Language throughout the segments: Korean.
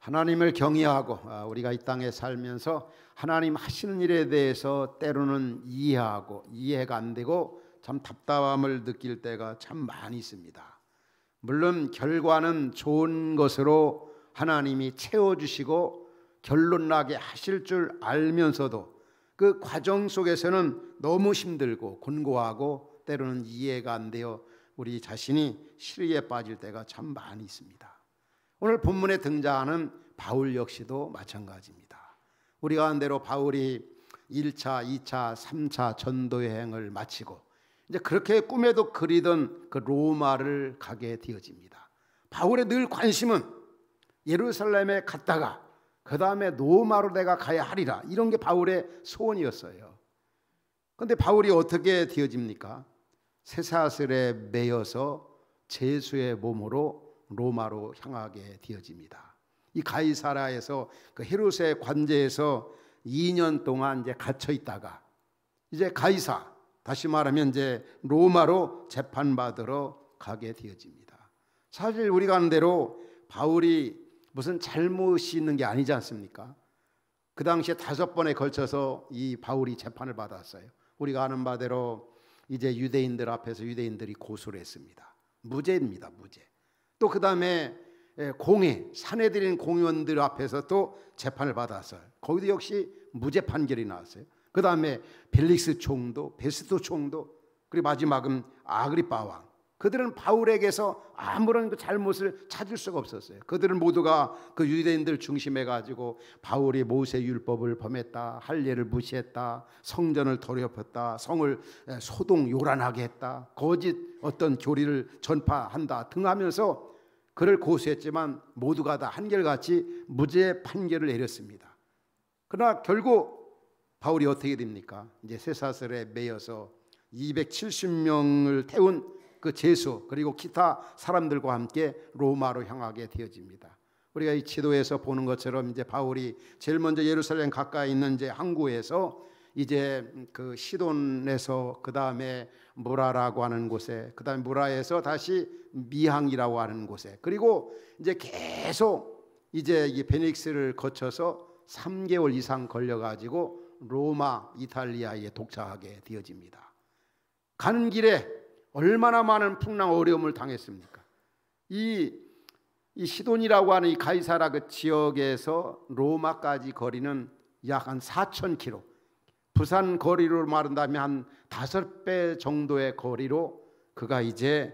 하나님을 경외하고 우리가 이 땅에 살면서 하나님 하시는 일에 대해서 때로는 이해하고 이해가 안 되고 참 답답함을 느낄 때가 참 많이 있습니다. 물론 결과는 좋은 것으로 하나님이 채워주시고 결론나게 하실 줄 알면서도 그 과정 속에서는 너무 힘들고 곤고하고 때로는 이해가 안 되어 우리 자신이 시리에 빠질 때가 참 많이 있습니다. 오늘 본문에 등장하는 바울 역시도 마찬가지입니다. 우리 가운데로 바울이 1차, 2차, 3차 전도 여행을 마치고 이제 그렇게 꿈에도 그리던 그 로마를 가게 되어집니다. 바울의 늘 관심은 예루살렘에 갔다가 그 다음에 로마로 내가 가야 하리라, 이런 게 바울의 소원이었어요. 그런데 바울이 어떻게 되어집니까? 쇠사슬에 매여서 제수의 몸으로 로마로 향하게 되어집니다. 이 가이사라에서 그 헤롯의 관제에서 2년 동안 이제 갇혀 있다가 이제 가이사, 다시 말하면 이제 로마로 재판받으러 가게 되어집니다. 사실 우리가 아는 대로 바울이 무슨 잘못이 있는 게 아니지 않습니까? 그 당시에 5번에 걸쳐서 이 바울이 재판을 받았어요. 우리가 아는 바대로 이제 유대인들 앞에서 유대인들이 고소를 했습니다. 무죄입니다, 무죄. 또 그 다음에 공회, 사내들인 공의원들 앞에서 또 재판을 받았어요. 거기도 역시 무죄 판결이 나왔어요. 그 다음에 벨릭스 총독, 베스토 총독, 그리고 마지막은 아그리파 왕, 그들은 바울에게서 아무런 그 잘못을 찾을 수가 없었어요. 그들은 모두가 그 유대인들 중심해 가지고 바울이 모세 율법을 범했다, 할례를 무시했다, 성전을 더럽혔다, 성을 소동 요란하게 했다, 거짓 어떤 교리를 전파한다 등 하면서 그를 고소했지만 모두가 다 한결같이 무죄 판결을 내렸습니다. 그러나 결국 바울이 어떻게 됩니까? 이제 쇠사슬에 매여서 270명을 태운 그 제수 그리고 기타 사람들과 함께 로마로 향하게 되어집니다. 우리가 이 지도에서 보는 것처럼 이제 바울이 제일 먼저 예루살렘 가까이 있는 이제 항구에서 이제 그 시돈에서 그 다음에 무라라고 하는 곳에, 그 다음에 무라에서 다시 미항이라고 하는 곳에, 그리고 이제 계속 이제 이 베닉스를 거쳐서 3개월 이상 걸려가지고 로마, 이탈리아에 도착하게 되어집니다. 가는 길에 얼마나 많은 풍랑 어려움을 당했습니까? 이 시돈이라고 하는 이 가이사라 그 지역에서 로마까지 거리는 약 한 4,000km, 부산 거리로 말한다면 한 5배 정도의 거리로 그가 이제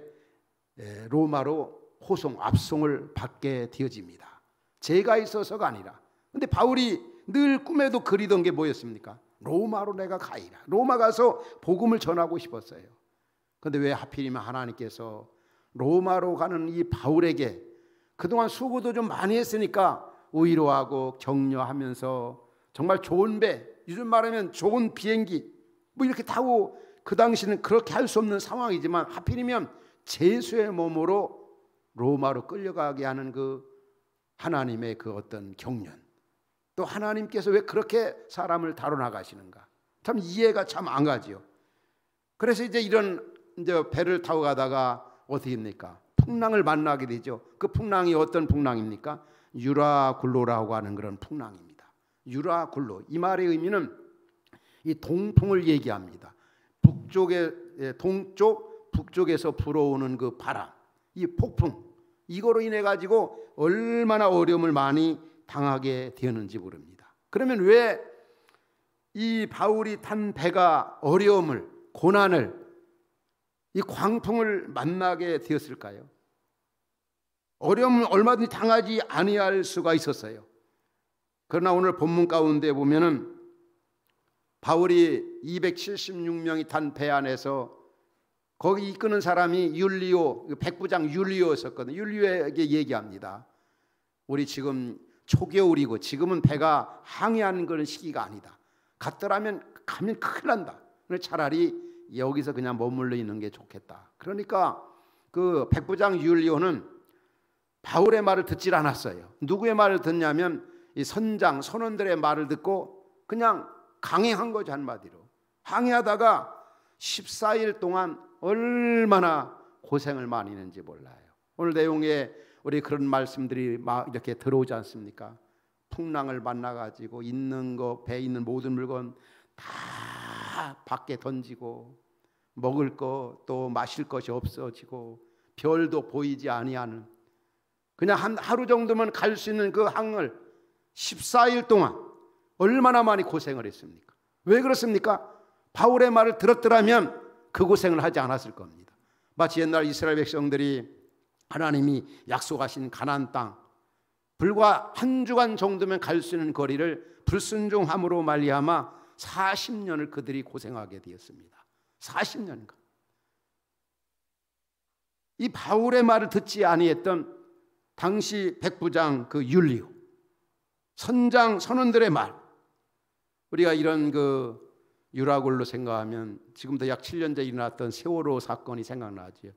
로마로 호송, 압송을 받게 되어집니다. 죄가 있어서가 아니라. 근데 바울이 늘 꿈에도 그리던 게 뭐였습니까? 로마로 내가 가이라, 로마 가서 복음을 전하고 싶었어요. 그런데 왜 하필이면 하나님께서 로마로 가는 이 바울에게 그동안 수고도 좀 많이 했으니까 위로하고 격려하면서 정말 좋은 배, 요즘 말하면 좋은 비행기 뭐 이렇게 타고, 그 당시는 그렇게 할 수 없는 상황이지만 하필이면 제수의 몸으로 로마로 끌려가게 하는 그 하나님의 그 어떤 경륜, 또 하나님께서 왜 그렇게 사람을 다뤄나가시는가, 참 이해가 참 안 가지요. 그래서 이제 이런 이제 배를 타고 가다가 어떻게 됩니까? 풍랑을 만나게 되죠. 그 풍랑이 어떤 풍랑입니까? 유라굴로라고 하는 그런 풍랑입니다. 유라굴로, 이 말의 의미는 이 동풍을 얘기합니다. 동쪽 북쪽에서 불어오는 그 바람, 이 폭풍, 이거로 인해 가지고 얼마나 어려움을 많이 당하게 되었는지 모릅니다. 그러면 왜 이 바울이 탄 배가 어려움을, 고난을, 이 광풍을 만나게 되었을까요? 어려움을 얼마든지 당하지 아니할 수가 있었어요. 그러나 오늘 본문 가운데 보면은 바울이 276명이 탄 배 안에서 거기 이끄는 사람이 율리오, 백부장 율리오였었거든요. 율리오에게 얘기합니다. 우리 지금 초겨울이고 지금은 배가 항해하는 그런 시기가 아니다. 갔더라면 가면 큰일 난다. 차라리 여기서 그냥 머물러 있는 게 좋겠다. 그러니까 그 백부장 율리오는 바울의 말을 듣질 않았어요. 누구의 말을 듣냐면 이 선장, 선원들의 말을 듣고 그냥 강행한 거죠. 한마디로 항해하다가 14일 동안 얼마나 고생을 많이 했는지 몰라요. 오늘 내용에 우리 그런 말씀들이 막 이렇게 들어오지 않습니까? 풍랑을 만나가지고 있는 거, 배에 있는 모든 물건 다 밖에 던지고 먹을 거 또 마실 것이 없어지고 별도 보이지 아니하는, 그냥 한 하루 정도면 갈 수 있는 그 항을 14일 동안 얼마나 많이 고생을 했습니까? 왜 그렇습니까? 바울의 말을 들었더라면 그 고생을 하지 않았을 겁니다. 마치 옛날 이스라엘 백성들이 하나님이 약속하신 가나안 땅, 불과 한 주간 정도면 갈 수 있는 거리를 불순종함으로 말미암아 40년을 그들이 고생하게 되었습니다. 40년간. 이 바울의 말을 듣지 아니했던 당시 백부장 그 율리오, 선장 선원들의 말, 우리가 이런 그 유라굴로 생각하면 지금도 약 7년 전에 일어났던 세월호 사건이 생각나지요.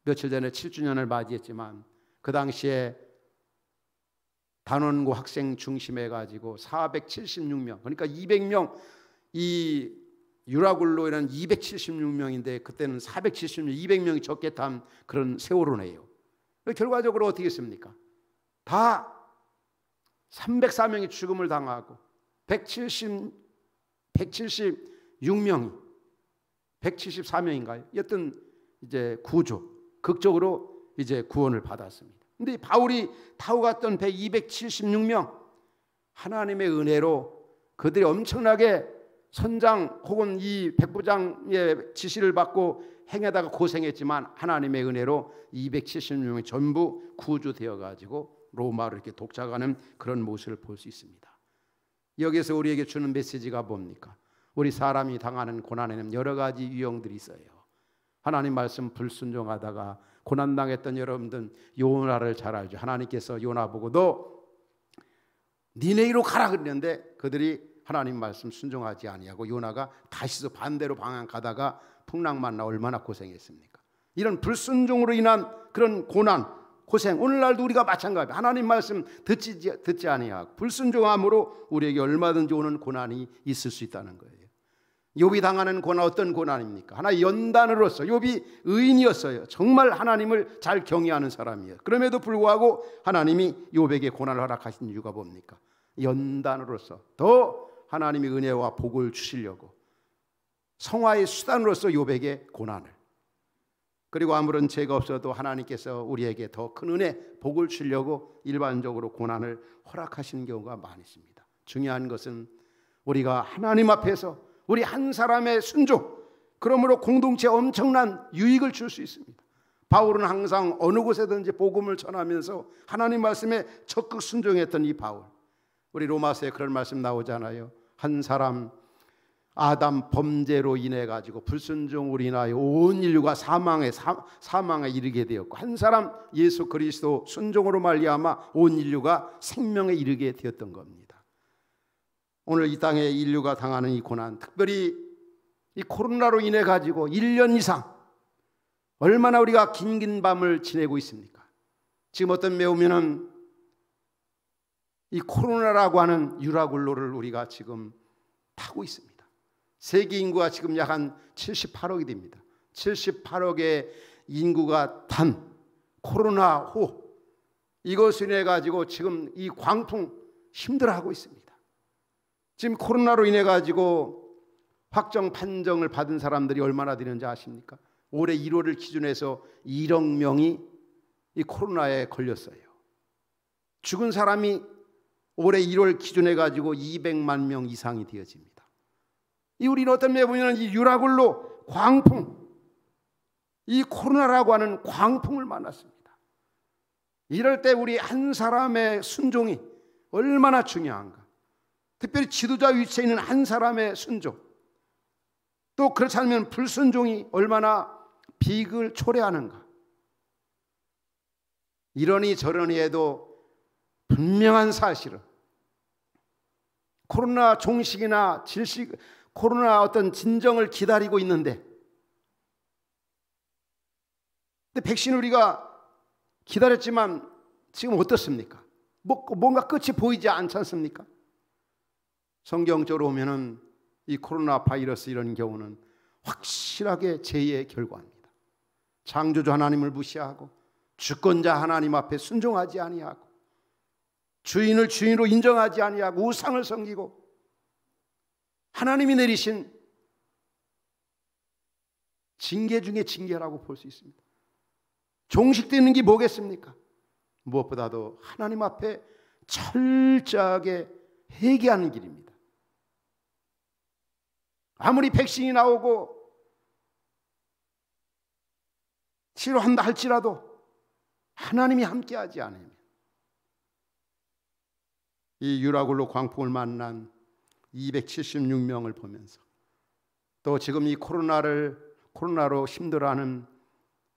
며칠 전에 7주년을 맞이했지만 그 당시에 단원고 학생 중심해 가지고 476명, 그러니까 200명, 이 유라굴로에는 276명인데 그때는 476명, 200명이 적게 탄 그런 세월호네요. 결과적으로 어떻게 했습니까? 다 304명이 죽음을 당하고 176명이 174명인가요? 여튼 이제 극적으로 이제 구원을 받았습니다. 근데 바울이 타고 갔던 배 276명, 하나님의 은혜로 그들이 엄청나게 선장 혹은 이 백부장의 지시를 받고 행하다가 고생했지만 하나님의 은혜로 276명이 전부 구조되어 가지고 로마로 이렇게 독자가는 그런 모습을 볼 수 있습니다. 여기서 우리에게 주는 메시지가 뭡니까? 우리 사람이 당하는 고난에는 여러 가지 유형들이 있어요. 하나님 말씀 불순종하다가 고난당했던 여러분들 요나를 잘 알죠. 하나님께서 요나 보고 너 니네이로 가라 그랬는데 그들이 하나님 말씀 순종하지 아니하고 요나가 다시서 반대로 방향 가다가 풍랑 만나 얼마나 고생했습니까? 이런 불순종으로 인한 그런 고난, 고생, 오늘날도 우리가 마찬가지입니다. 하나님 말씀 듣지 아니하고 불순종함으로 우리에게 얼마든지 오는 고난이 있을 수 있다는 거예요. 욥이 당하는 고난 어떤 고난입니까? 하나의 연단으로서 욥이 의인이었어요. 정말 하나님을 잘 경외하는 사람이에요. 그럼에도 불구하고 하나님이 욥에게 고난을 허락하신 이유가 뭡니까? 연단으로서 더 하나님의 은혜와 복을 주시려고, 성화의 수단으로서 욥에게 고난을, 그리고 아무런 죄가 없어도 하나님께서 우리에게 더 큰 은혜, 복을 주려고 일반적으로 고난을 허락하시는 경우가 많이 있습니다. 중요한 것은 우리가 하나님 앞에서 우리 한 사람의 순종, 그러므로 공동체에 엄청난 유익을 줄 수 있습니다. 바울은 항상 어느 곳에든지 복음을 전하면서 하나님 말씀에 적극 순종했던 이 바울, 우리 로마서에 그런 말씀 나오잖아요. 한 사람 아담 범죄로 인해 가지고 불순종으로 인하여 온 인류가 사망에 이르게 되었고, 한 사람 예수 그리스도 순종으로 말미암아 온 인류가 생명에 이르게 되었던 겁니다. 오늘 이 땅에 인류가 당하는 이 고난, 특별히 이 코로나로 인해 가지고 1년 이상 얼마나 우리가 긴 밤을 지내고 있습니까? 지금 어떤 매우면은 이 코로나라고 하는 유라굴로를 우리가 지금 타고 있습니다. 세계 인구가 지금 약 한 78억이 됩니다. 78억의 인구가 단 코로나호, 이것을 인해 가지고 지금 이 광풍 힘들어하고 있습니다. 지금 코로나로 인해 가지고 확정 판정을 받은 사람들이 얼마나 되는지 아십니까? 올해 1월을 기준해서 1억 명이 이 코로나에 걸렸어요. 죽은 사람이 올해 1월 기준해 가지고 200만 명 이상이 되어집니다. 이 우리는 어떤 면에 보면 이 유라굴로 광풍, 이 코로나라고 하는 광풍을 만났습니다. 이럴 때 우리 한 사람의 순종이 얼마나 중요한가. 특별히 지도자 위치에 있는 한 사람의 순종, 또 그렇지 않으면 불순종이 얼마나 비극을 초래하는가. 이러니 저러니 해도 분명한 사실은 코로나 종식이나 질식, 코로나 어떤 진정을 기다리고 있는데, 근데 백신 우리가 기다렸지만 지금 어떻습니까? 뭔가 끝이 보이지 않지 않습니까? 성경적으로 보면은 이 코로나 바이러스 이런 경우는 확실하게 죄의 결과입니다. 창조주 하나님을 무시하고 주권자 하나님 앞에 순종하지 아니하고 주인을 주인으로 인정하지 아니하고 우상을 섬기고 하나님이 내리신 징계 중에 징계라고 볼 수 있습니다. 종식되는 게 뭐겠습니까? 무엇보다도 하나님 앞에 철저하게 회개하는 길입니다. 아무리 백신이 나오고 치료한다 할지라도 하나님이 함께하지 않으면, 이 유라굴로 광풍을 만난 276명을 보면서 또 지금 이 코로나로 힘들어하는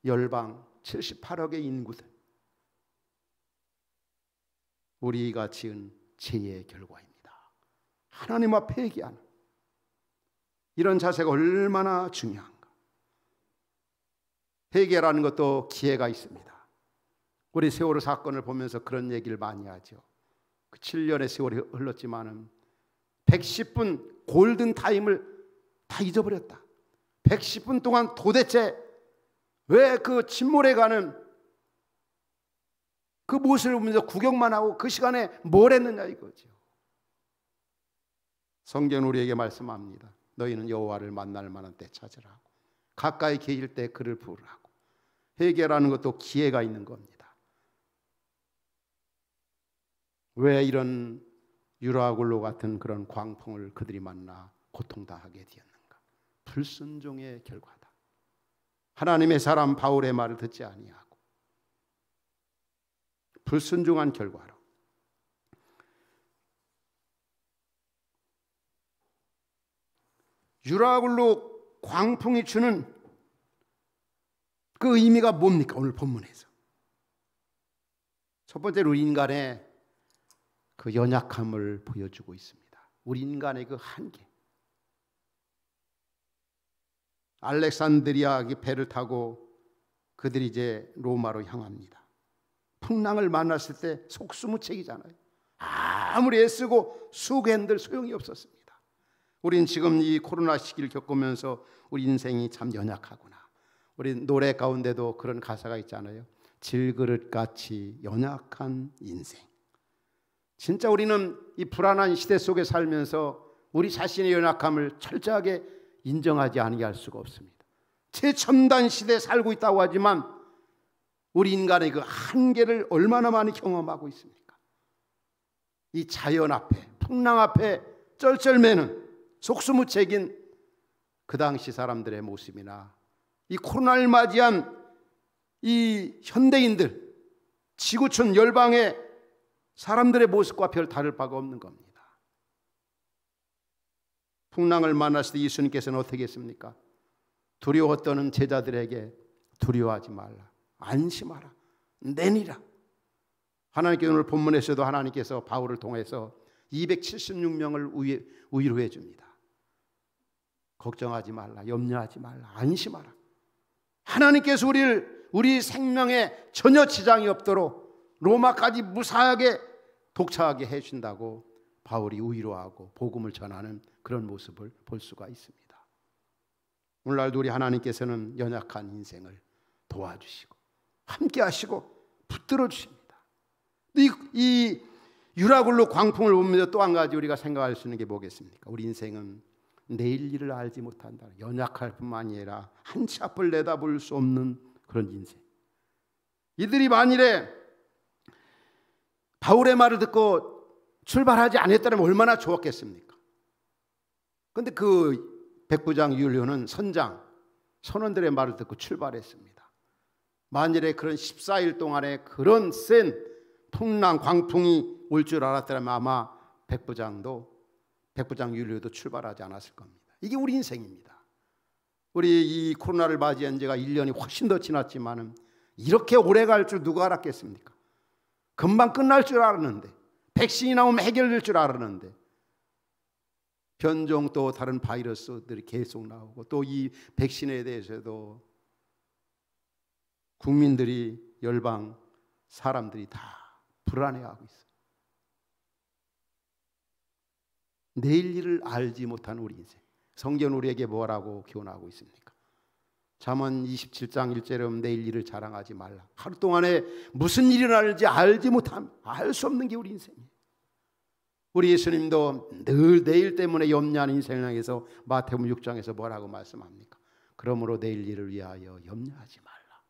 열방 78억의 인구들, 우리가 지은 죄의 결과입니다. 하나님 앞에 회개하는 이런 자세가 얼마나 중요한가. 회개라는 것도 기회가 있습니다. 우리 세월호 사건을 보면서 그런 얘기를 많이 하죠. 그 7년의 세월이 흘렀지만은 110분 골든 타임을 다 잊어버렸다. 110분 동안 도대체 왜 그 침몰해가는 그 모습을 보면서 구경만 하고 그 시간에 뭘 했느냐 이거죠. 성경은 우리에게 말씀합니다. 너희는 여호와를 만날 만한 때 찾으라고, 가까이 계실 때 그를 부르라고. 회개라는 것도 기회가 있는 겁니다. 왜 이런 유라굴로 같은 그런 광풍을 그들이 만나 고통당하게 되었는가? 불순종의 결과다. 하나님의 사람 바울의 말을 듣지 아니하고 불순종한 결과로 유라굴로 광풍이 주는 그 의미가 뭡니까? 오늘 본문에서 첫 번째로 인간의 그 연약함을 보여주고 있습니다. 우리 인간의 그 한계. 알렉산드리아 배를 타고 그들이 이제 로마로 향합니다. 풍랑을 만났을 때 속수무책이잖아요. 아무리 애쓰고 수고한들 소용이 없었습니다. 우린 지금 이 코로나 시기를 겪으면서 우리 인생이 참 연약하구나. 우리 노래 가운데도 그런 가사가 있잖아요. 질그릇같이 연약한 인생. 진짜 우리는 이 불안한 시대 속에 살면서 우리 자신의 연약함을 철저하게 인정하지 아니할 수가 없습니다. 최첨단 시대에 살고 있다고 하지만 우리 인간의 그 한계를 얼마나 많이 경험하고 있습니까? 이 자연 앞에, 풍랑 앞에 쩔쩔매는 속수무책인 그 당시 사람들의 모습이나 이 코로나를 맞이한 이 현대인들, 지구촌 열방의 사람들의 모습과 별 다를 바가 없는 겁니다. 풍랑을 만났을 때 예수님께서는 어떻게 했습니까? 두려워 떠는 제자들에게 두려워하지 말라, 안심하라, 내니라. 하나님께서 오늘 본문에서도 하나님께서 바울을 통해서 276명을 위로해 줍니다. 걱정하지 말라, 염려하지 말라, 안심하라. 하나님께서 우리 생명에 전혀 지장이 없도록 로마까지 무사하게 독차하게 해준다고 바울이 위로하고 복음을 전하는 그런 모습을 볼 수가 있습니다. 오늘날도 우리 하나님께서는 연약한 인생을 도와주시고 함께 하시고 붙들어 주십니다. 이 유라굴로 광풍을 보면서 또 한 가지 우리가 생각할 수 있는 게 뭐겠습니까? 우리 인생은 내일 일을 알지 못한다. 연약할 뿐만이 아니라 한 치 앞을 내다볼 수 없는 그런 인생. 이들이 만일에 바울의 말을 듣고 출발하지 않았다면 얼마나 좋았겠습니까? 그런데 그 백부장 율리오는 선원들의 말을 듣고 출발했습니다. 만일에 그런 14일 동안에 그런 센 풍랑 광풍이 올 줄 알았다면 아마 백부장 율리오도 출발하지 않았을 겁니다. 이게 우리 인생입니다. 우리 이 코로나를 맞이한 지가 1년이 훨씬 더 지났지만은 이렇게 오래 갈 줄 누가 알았겠습니까? 금방 끝날 줄 알았는데, 백신이 나오면 해결될 줄 알았는데, 변종 또 다른 바이러스들이 계속 나오고, 또 이 백신에 대해서도 국민들이, 열방 사람들이 다 불안해하고 있어요. 내일 일을 알지 못한 우리 인생. 성경은 우리에게 뭐라고 교훈하고 있습니까? 잠언 27장 1절에 보면 내일 일을 자랑하지 말라. 하루 동안에 무슨 일이 일어날지 알지 못함, 알 수 없는 게 우리 인생이에요. 우리 예수님도 늘 내일 때문에 염려하는 인생을 향해서 마태복음 6장에서 뭐라고 말씀합니까? 그러므로 내일 일을 위하여 염려하지 말라.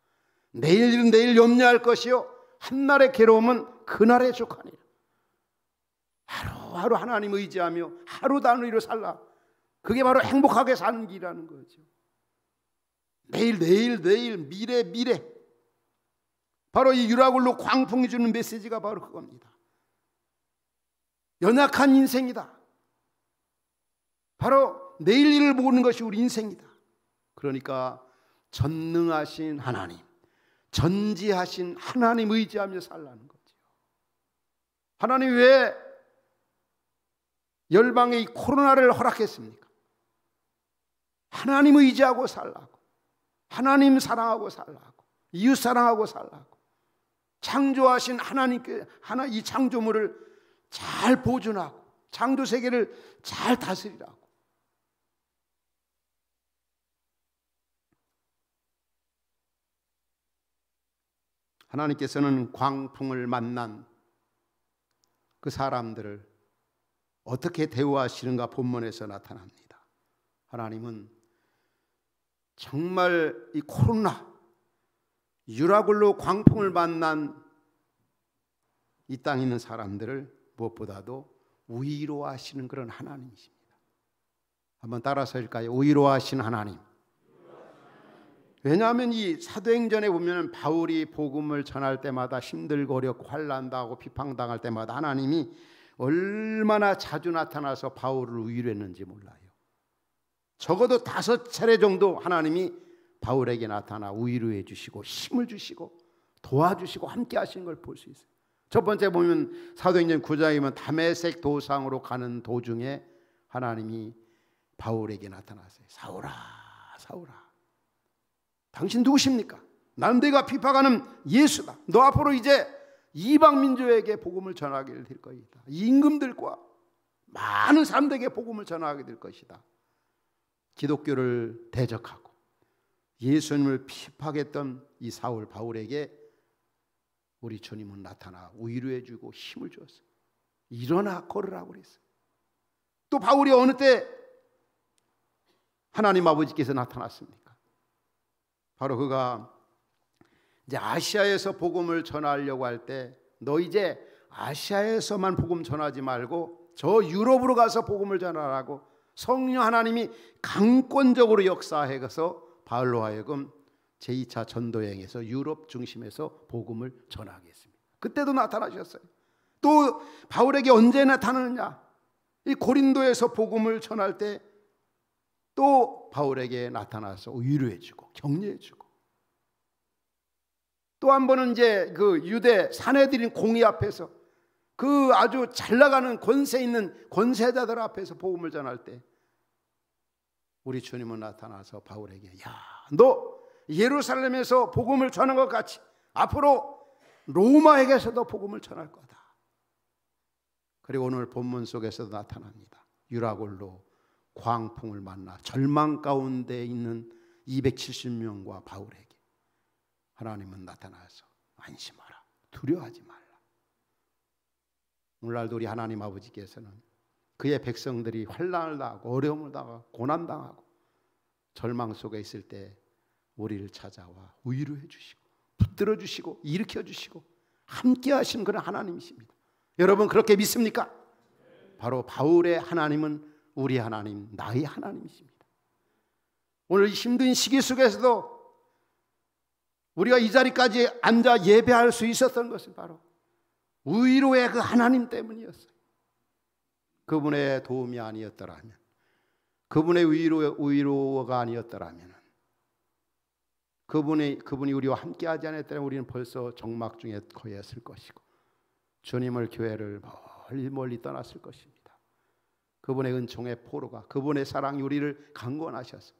내일 일은 내일 염려할 것이요 한날의 괴로움은 그날의 족하니라. 하루하루 하나님 의지하며 하루 단위로 살라. 그게 바로 행복하게 사는 길이라는 거죠. 내일 미래. 바로 이 유라굴로 광풍이 주는 메시지가 바로 그겁니다. 연약한 인생이다. 바로 내일 일을 보는 것이 우리 인생이다. 그러니까 전능하신 하나님, 전지하신 하나님 의지하며 살라는 거죠. 하나님 왜 열방에 이 코로나를 허락했습니까? 하나님 의지하고 살라고, 하나님 사랑하고 살라고, 이웃 사랑하고 살라고, 창조하신 하나님께 이 창조물을 잘 보존하고 창조 세계를 잘 다스리라고. 하나님께서는 광풍을 만난 그 사람들을 어떻게 대우하시는가 본문에서 나타납니다. 하나님은 정말 이 코로나 유라굴로 광풍을 만난 이 땅에 있는 사람들을 무엇보다도 위로하시는 그런 하나님이십니다. 한번 따라서 할까요? 위로하시는 하나님. 왜냐하면 이 사도행전에 보면 바울이 복음을 전할 때마다 힘들고 어렵고 환난당하고 비판당할 때마다 하나님이 얼마나 자주 나타나서 바울을 위로했는지 몰라요. 적어도 5차례 정도 하나님이 바울에게 나타나 위로해 주시고 힘을 주시고 도와주시고 함께 하시는 걸 볼 수 있어요. 첫 번째 보면 사도행전 9장이면 다메섹 도상으로 가는 도중에 하나님이 바울에게 나타났어요. 사울아, 사울아, 당신 누구십니까? 나는 내가 비판하는 예수다. 너 앞으로 이제 이방 민족에게 복음을 전하게 될 것이다. 임금들과 많은 사람들에게 복음을 전하게 될 것이다. 기독교를 대적하고 예수님을 비판했던 이 사울 바울에게 우리 주님은 나타나 위로해 주고 힘을 주었어요. 일어나 걸으라고 그랬어요. 또 바울이 어느 때 하나님 아버지께서 나타났습니까? 바로 그가 이제 아시아에서 복음을 전하려고 할 때 너 이제 아시아에서만 복음 전하지 말고 저 유럽으로 가서 복음을 전하라고 성령 하나님이 강권적으로 역사해서 바울로 하여금 제2차 전도여행에서 유럽 중심에서 복음을 전하게 했습니다. 그때도 나타나셨어요. 또 바울에게 언제 나타나느냐? 이 고린도에서 복음을 전할 때 또 바울에게 나타나서 위로해주고 격려해주고, 또 한 번은 이제 그 유대 사내들인 공의 앞에서 그 아주 잘 나가는 권세 있는 권세자들 앞에서 복음을 전할 때 우리 주님은 나타나서 바울에게 야, 너 예루살렘에서 복음을 전한 것 같이 앞으로 로마에게서도 복음을 전할 거다. 그리고 오늘 본문 속에서도 나타납니다. 유라굴로 광풍을 만나 절망 가운데 있는 270명과 바울에게 하나님은 나타나서 안심하라, 두려워하지 말라. 오늘날도 우리 하나님 아버지께서는 그의 백성들이 환난을 당하고 어려움을 당하고 고난당하고 절망 속에 있을 때 우리를 찾아와 위로해 주시고 붙들어 주시고 일으켜 주시고 함께 하시는 그런 하나님이십니다. 여러분 그렇게 믿습니까? 바로 바울의 하나님은 우리 하나님, 나의 하나님이십니다. 오늘 힘든 시기 속에서도 우리가 이 자리까지 앉아 예배할 수 있었던 것은 바로 위로의 그 하나님 때문이었어요. 그분의 도움이 아니었더라면, 그분의 위로가 아니었더라면, 그분이 우리와 함께하지 않았다면 우리는 벌써 정막 중에 거였을 것이고 주님을 교회를 멀리 떠났을 것입니다. 그분의 은총의 포로가, 그분의 사랑이 우리를 강권하셔서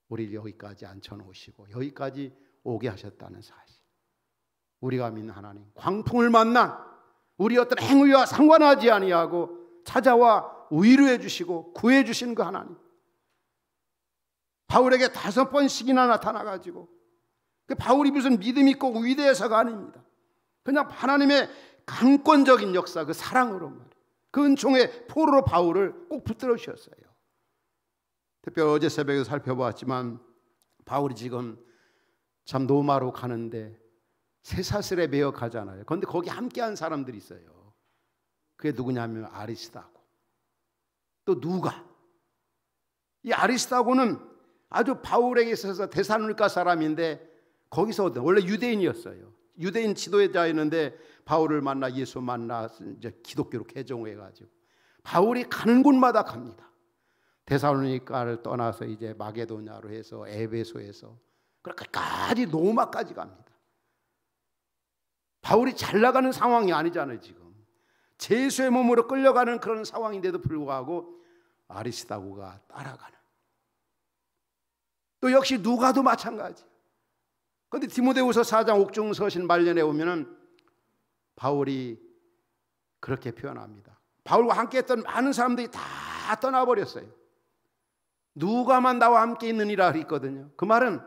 우리를 여기까지 앉혀놓으시고 여기까지 오게 하셨다는 사실, 우리가 믿는 하나님, 광풍을 만난 우리 어떤 행위와 상관하지 아니하고 찾아와 위로해 주시고 구해 주신 그 하나님, 바울에게 5번씩이나 나타나가지고, 바울이 무슨 믿음 있고 위대해서가 아닙니다. 그냥 하나님의 강권적인 역사, 그 사랑으로 말이에요. 그 은총의 포로로 바울을 꼭 붙들어 주셨어요. 특별히 어제 새벽에 살펴보았지만 바울이 지금 참 로마로 가는데 쇠사슬에 매어 가잖아요. 그런데 거기 함께한 사람들이 있어요. 그게 누구냐면 아리스다고, 또 누가. 이 아리스다고는 아주 바울에게 있어서 데살로니가 사람인데, 거기서 원래 유대인이었어요. 유대인 지도자였는데 바울을 만나 예수 만나 이제 기독교로 개종해가지고 바울이 가는 곳마다 갑니다. 데살로니가를 떠나서 이제 마게도냐로 해서 에베소에서 그렇게까지 로마까지 갑니다. 바울이 잘 나가는 상황이 아니잖아요. 지금 죄수의 몸으로 끌려가는 그런 상황인데도 불구하고 아리스다고가 따라가는. 또 역시 누가도 마찬가지. 그런데 디모데후서 4장 옥중서신 말년에 오면은 바울이 그렇게 표현합니다. 바울과 함께 했던 많은 사람들이 다 떠나버렸어요. 누가만 나와 함께 있느니라 했거든요. 그 말은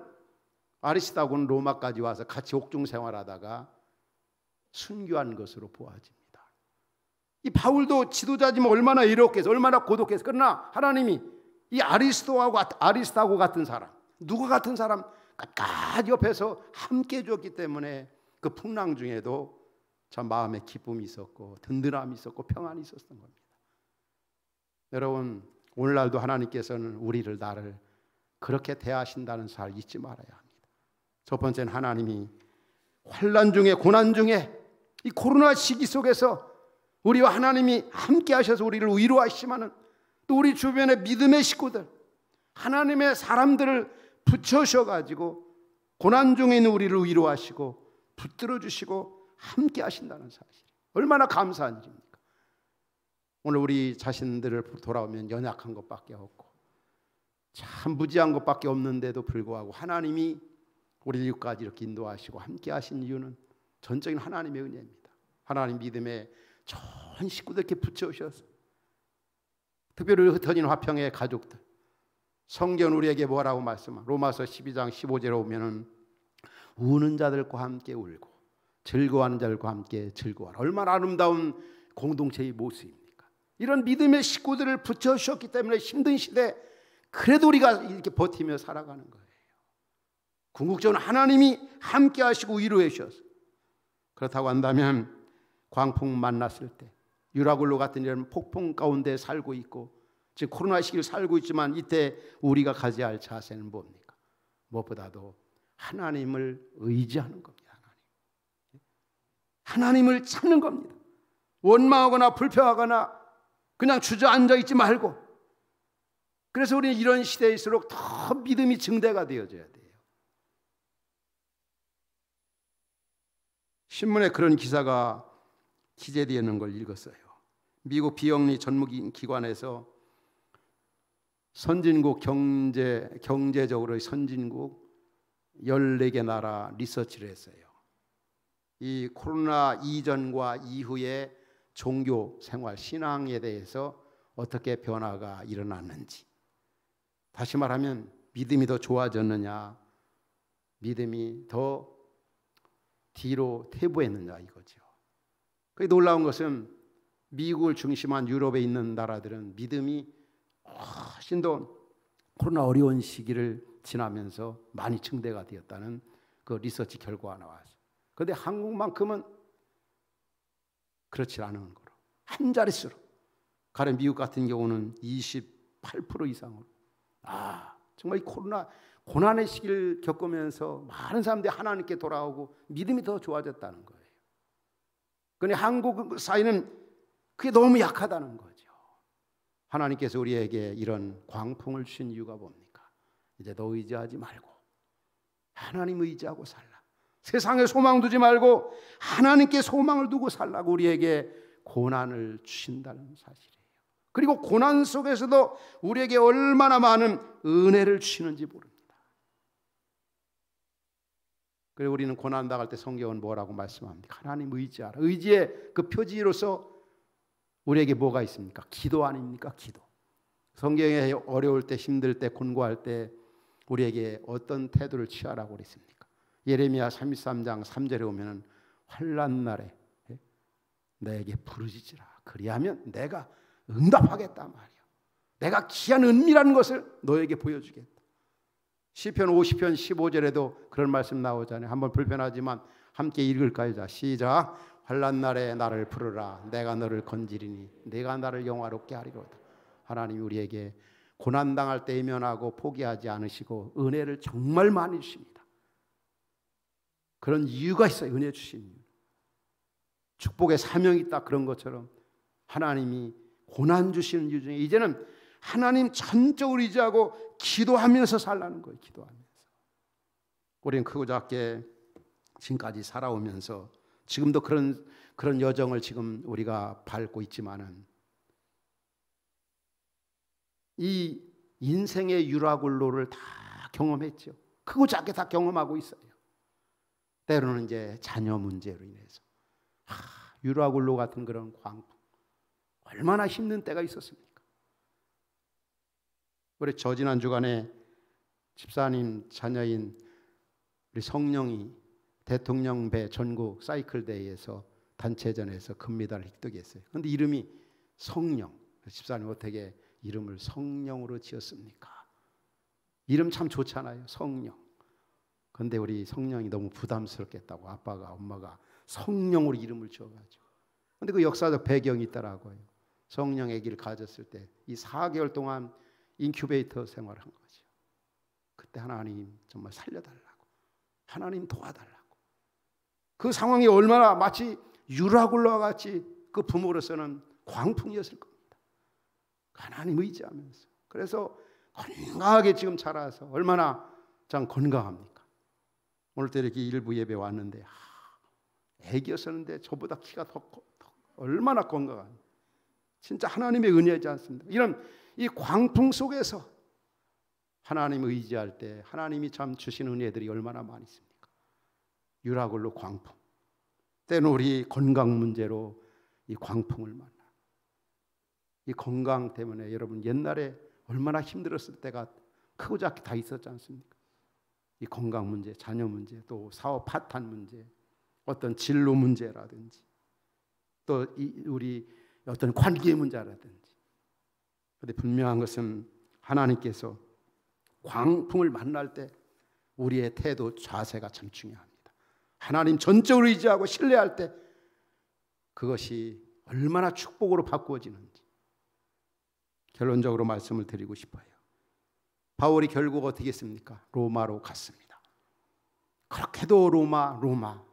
아리스다고는 로마까지 와서 같이 옥중 생활하다가 순교한 것으로 보아집니다. 이 바울도 지도자지만 얼마나 이롭겠어, 얼마나 고독했어. 그러나 하나님이 이 아리스다고 같은 사람, 누가 같은 사람 끝까지 옆에서 함께 해줬기 때문에 그 풍랑 중에도 참 마음에 기쁨이 있었고 든든함이 있었고 평안이 있었던 겁니다. 여러분, 오늘날도 하나님께서는 우리를, 나를 그렇게 대하신다는 사실 잊지 말아야 합니다. 첫 번째는 하나님이 환난 중에, 고난 중에, 이 코로나 시기 속에서 우리와 하나님이 함께 하셔서 우리를 위로하시지만은 또 우리 주변의 믿음의 식구들, 하나님의 사람들을 붙여셔가지고 고난 중에 있는 우리를 위로하시고 붙들어 주시고 함께 하신다는 사실, 얼마나 감사한 일입니까? 오늘 우리 자신들을 돌아오면 연약한 것밖에 없고 참 무지한 것밖에 없는데도 불구하고 하나님이 우리 이웃까지 이렇게 인도하시고 함께 하신 이유는 전적인 하나님의 은혜입니다. 하나님 믿음에 좋은 식구들 이렇게 붙여오셔서, 특별히 흩어진 화평의 가족들, 성경 우리에게 뭐라고 말씀하? 로마서 12장 15절에 오면은 우는 자들과 함께 울고 즐거워하는 자들과 함께 즐거워하라. 얼마나 아름다운 공동체의 모습입니까? 이런 믿음의 식구들을 붙여주셨기 때문에 힘든 시대 그래도 우리가 이렇게 버티며 살아가는 거예요. 궁극적으로 하나님이 함께 하시고 위로해 주셔서. 그렇다고 한다면 광풍 만났을 때, 유라굴로 같은 이런 폭풍 가운데 살고 있고 지금 코로나 시기를 살고 있지만 이때 우리가 가져야 할 자세는 뭡니까? 무엇보다도 하나님을 의지하는 겁니다. 하나님을 찾는 겁니다. 원망하거나 불평하거나 그냥 주저앉아 있지 말고. 그래서 우리는 이런 시대일수록 더 믿음이 증대가 되어져야 돼요. 신문에 그런 기사가 기재되어 있는 걸 읽었어요. 미국 비영리 전문기관에서 선진국 경제적으로 선진국 14개 나라 리서치를 했어요. 이 코로나 이전과 이후의 종교 생활, 신앙에 대해서 어떻게 변화가 일어났는지, 다시 말하면 믿음이 더 좋아졌느냐, 믿음이 더 뒤로 퇴보했느냐 이거죠. 그게 놀라운 것은 미국을 중심한 유럽에 있는 나라들은 믿음이 훨씬 더 코로나 어려운 시기를 지나면서 많이 증대가 되었다는 그 리서치 결과가 나왔어요. 그런데 한국만큼은 그렇지 않은 거로 한 자릿수로, 가령 미국 같은 경우는 28% 이상으로, 정말 이 코로나 고난의 시기를 겪으면서 많은 사람들이 하나님께 돌아오고 믿음이 더 좋아졌다는 거예요. 그런데 한국 사회는 그게 너무 약하다는 거죠. 하나님께서 우리에게 이런 광풍을 주신 이유가 뭡니까? 이제 너 의지하지 말고 하나님 의지하고 살라. 세상에 소망 두지 말고 하나님께 소망을 두고 살라고 우리에게 고난을 주신다는 사실이에요. 그리고 고난 속에서도 우리에게 얼마나 많은 은혜를 주시는지 모릅니다. 그리고 우리는 고난 당할 때 성경은 뭐라고 말씀합니까? 하나님 의지하라. 의지의 그 표지로서 우리에게 뭐가 있습니까? 기도 아닙니까? 기도. 성경에 어려울 때, 힘들 때, 곤고할 때 우리에게 어떤 태도를 취하라고 그랬습니까? 예레미야 33장 3절에 오면은 환난 날에 내게 부르짖으라. 그리하면 내가 응답하겠다 말이야. 내가 귀한 은밀한 것을 너에게 보여주겠다. 시편 50편 15절에도 그런 말씀 나오잖아요. 한번 불편하지만 함께 읽을까요? 자, 시작. 환난 날에 나를 부르라. 내가 너를 건지리니 내가 나를 영화롭게 하리로다. 하나님이 우리에게 고난 당할 때 외면하고 포기하지 않으시고 은혜를 정말 많이 주십니다. 그런 이유가 있어요. 은혜 주신 축복의 사명이 있다. 그런 것처럼 하나님이 고난 주시는 이유 중에 이제는 하나님 전적으로 의지하고 기도하면서 살라는 거예요. 기도하면서. 우리는 크고 작게 지금까지 살아오면서 지금도 그런 여정을 지금 우리가 밟고 있지만은 이 인생의 유라굴로를 다 경험했죠. 크고 작게 다 경험하고 있어요. 때로는 이제 자녀 문제로 인해서 유라굴로 같은 그런 광풍, 얼마나 힘든 때가 있었습니까? 우리 저지난 주간에 집사님 자녀인 우리 성령이 대통령배 전국 사이클 대회에서 단체전에서 금메달을 획득했어요. 그런데 이름이 성령. 집사님 어떻게 이름을 성령으로 지었습니까? 이름 참 좋잖아요. 성령. 그런데 우리 성령이 너무 부담스럽겠다고 아빠가 엄마가 성령으로 이름을 지어가지고. 그런데 그 역사적 배경이 있더라고요. 성령 아기를 가졌을 때 이 4개월 동안 인큐베이터 생활을 한 거죠. 그때 하나님 정말 살려달라고, 하나님 도와달라고. 그 상황이 얼마나 마치 유라굴로와 같이 그 부모로서는 광풍이었을 겁니다. 하나님 의지하면서. 그래서 건강하게 지금 자라서 얼마나 참 건강합니까? 오늘 때 이렇게 일부 예배 왔는데 애기였었는데 저보다 키가 더 얼마나 건강한, 진짜 하나님의 은혜지 않습니까? 이런 이 광풍 속에서 하나님 의지할 때 하나님이 참 주신 은혜들이 얼마나 많이 있습니까? 유라굴로 광풍, 때는 우리 건강 문제로 이 광풍을 만나. 이 건강 때문에 여러분 옛날에 얼마나 힘들었을 때가 크고 작게 다 있었지 않습니까? 이 건강 문제, 자녀 문제, 또 사업 파탄 문제, 어떤 진로 문제라든지, 또 우리 어떤 관계 문제라든지. 그런데 분명한 것은 하나님께서 광풍을 만날 때 우리의 태도, 자세가 참 중요합니다. 하나님 전적으로 의지하고 신뢰할 때 그것이 얼마나 축복으로 바꾸어지는지 결론적으로 말씀을 드리고 싶어요. 바울이 결국 어떻게 했습니까? 로마로 갔습니다. 그렇게도 로마.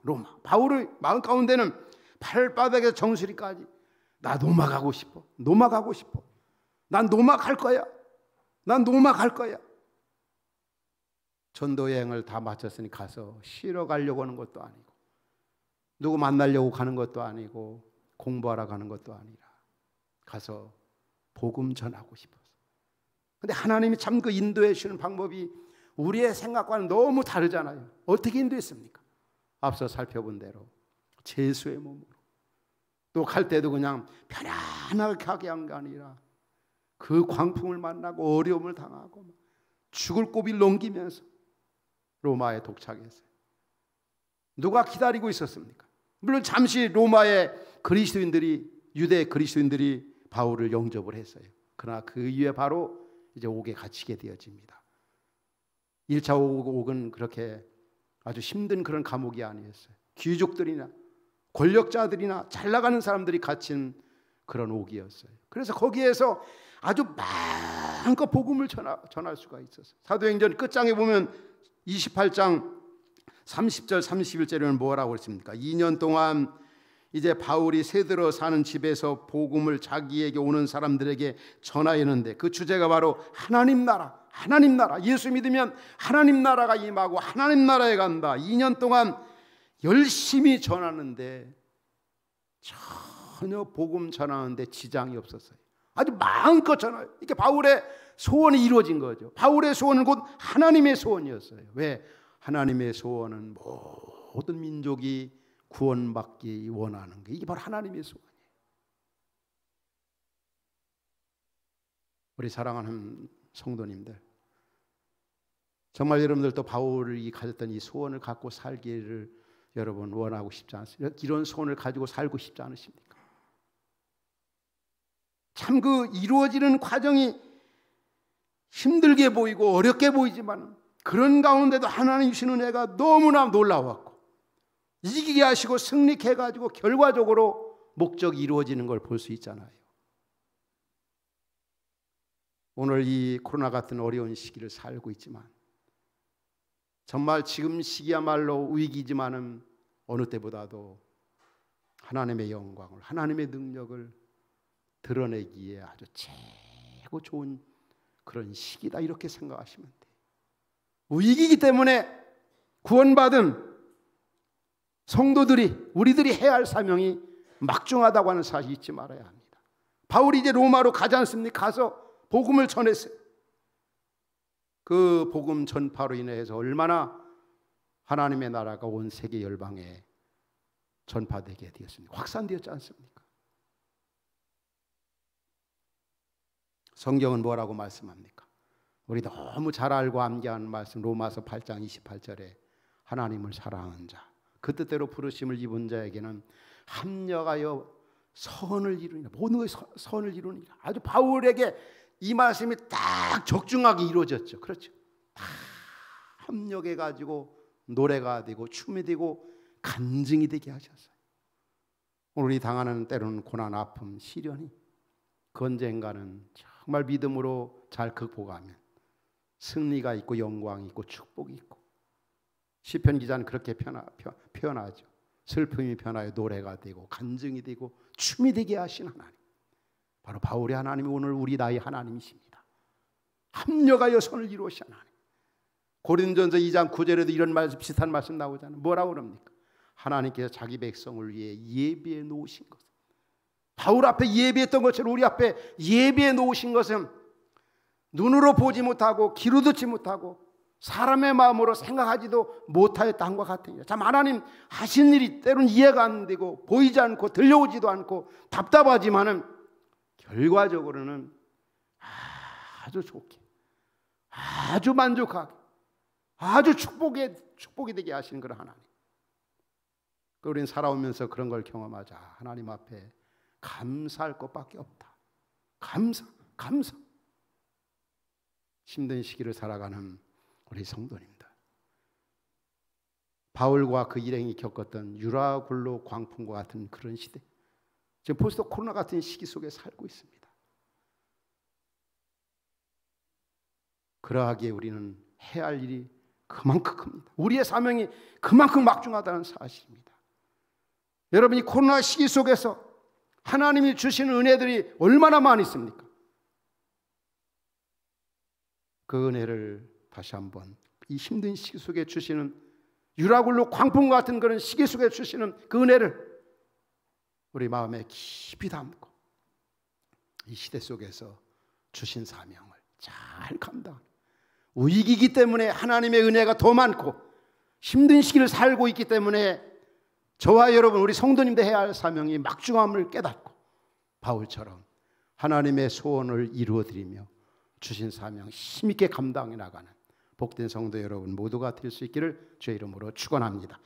바울의 마음 가운데는 발바닥에서 정수리까지 나 로마 가고 싶어. 난 로마 갈 거야. 전도 여행을 다 마쳤으니 가서 쉬러 가려고 하는 것도 아니고, 누구 만나려고 가는 것도 아니고, 공부하러 가는 것도 아니라 가서 복음 전하고 싶어서. 근데 하나님이 참 그 인도해 주시는 방법이 우리의 생각과는 너무 다르잖아요. 어떻게 인도했습니까? 앞서 살펴본 대로 제수의 몸으로, 또 갈 때도 그냥 편안하게 가게 한 게 아니라 그 광풍을 만나고 어려움을 당하고 죽을 고비를 넘기면서 로마에 도착했어요. 누가 기다리고 있었습니까? 물론 잠시 로마의 그리스도인들이, 유대 그리스도인들이 바울을 영접을 했어요. 그러나 그 이후에 바로 이제 옥에 갇히게 되어집니다. 1차 옥은 그렇게 아주 힘든 그런 감옥이 아니었어요. 귀족들이나 권력자들이나 잘 나가는 사람들이 갇힌 그런 옥이었어요. 그래서 거기에서 아주 마음껏 복음을 전할 수가 있었어요. 사도행전 끝장에 보면 28장 30절 31절에는 뭐라고 했습니까? 2년 동안 이제 바울이 새들어 사는 집에서 복음을 자기에게 오는 사람들에게 전하였는데 그 주제가 바로 하나님 나라. 예수 믿으면 하나님 나라가 임하고 하나님 나라에 간다. 2년 동안 열심히 전하는데 전혀 복음 전하는데 지장이 없었어요. 아주 마음껏 전하요. 이렇게 바울의 소원이 이루어진 거죠. 바울의 소원은 곧 하나님의 소원이었어요. 왜? 하나님의 소원은 모든 민족이 구원받기 원하는 게 이게 바로 하나님의 소원이에요. 우리 사랑하는 성도님들, 정말 여러분들도 바울이 가졌던 이 소원을 갖고 살기를 여러분 원하고 싶지 않습니까? 이런 소원을 가지고 살고 싶지 않으십니까? 참 그 이루어지는 과정이 힘들게 보이고 어렵게 보이지만 그런 가운데도 하나님 주시는 은혜가 너무나 놀라웠고 이기게 하시고 승리케 해가지고 결과적으로 목적이 이루어지는 걸 볼 수 있잖아요. 오늘 이 코로나 같은 어려운 시기를 살고 있지만 정말 지금 시기야말로 위기지만은 어느 때보다도 하나님의 영광을, 하나님의 능력을 드러내기에 아주 최고 좋은 그런 시기다 이렇게 생각하시면 돼요. 위기이기 때문에 구원받은 성도들이 우리들이 해야 할 사명이 막중하다고 하는 사실을 잊지 말아야 합니다. 바울이 이제 로마로 가지 않습니까? 가서 복음을 전했어요. 그 복음 전파로 인해서 얼마나 하나님의 나라가 온 세계 열방에 전파되게 되었습니까? 확산되었지 않습니까? 성경은 뭐라고 말씀합니까? 우리 너무 잘 알고 암기하는 말씀 로마서 8장 28절에 하나님을 사랑하는 자, 그 뜻대로 부르심을 입은 자에게는 합력하여 선을 이루니라, 모든 것이 선을 이루니라. 아주 바울에게 이 말씀이 딱 적중하게 이루어졌죠. 그렇죠. 다 합력해 가지고 노래가 되고 춤이 되고 간증이 되게 하셨어요. 오늘 우리 당하는 때로는 고난, 아픔, 시련이 그 언젠가는 정말 믿음으로 잘 극복하면 승리가 있고 영광이 있고 축복이 있고, 시편 기자는 그렇게 표현하죠. 슬픔이 변하여 노래가 되고 간증이 되고 춤이 되게 하신 하나님, 바로 바울의 하나님이 오늘 우리 나의 하나님이십니다. 합력하여 선을 이루신 하나님. 고린도전서 2장 9절에도 이런 말씀, 비슷한 말씀 나오잖아요. 뭐라고 그럽니까? 하나님께서 자기 백성을 위해 예비해 놓으신 것. 바울 앞에 예비했던 것처럼 우리 앞에 예비해 놓으신 것은 눈으로 보지 못하고 귀로 듣지 못하고 사람의 마음으로 생각하지도 못하였다 과 같으니라. 참 하나님 하신 일이 때로는 이해가 안 되고 보이지 않고 들려오지도 않고 답답하지만은 결과적으로는 아주 좋게, 아주 만족하게, 아주 축복이 되게 하시는 그런 하나님. 우리는 살아오면서 그런 걸 경험하자. 하나님 앞에 감사할 것밖에 없다. 감사. 힘든 시기를 살아가는 우리 성도님들, 바울과 그 일행이 겪었던 유라굴로 광풍과 같은 그런 시대, 지금 포스트 코로나 같은 시기 속에 살고 있습니다. 그러하기에 우리는 해야 할 일이 그만큼 큽니다. 우리의 사명이 그만큼 막중하다는 사실입니다. 여러분, 이 코로나 시기 속에서 하나님이 주시는 은혜들이 얼마나 많이 있습니까? 그 은혜를 다시 한번 이 힘든 시기 속에 주시는, 유라굴로 광풍 같은 그런 시기 속에 주시는 그 은혜를 우리 마음에 깊이 담고 이 시대 속에서 주신 사명을 잘 감당하는, 위기이기 때문에 하나님의 은혜가 더 많고 힘든 시기를 살고 있기 때문에 저와 여러분 우리 성도님들 해야 할 사명이 막중함을 깨닫고 바울처럼 하나님의 소원을 이루어드리며 주신 사명 힘있게 감당해 나가는 복된 성도 여러분 모두가 될 수 있기를 주의 이름으로 축원합니다.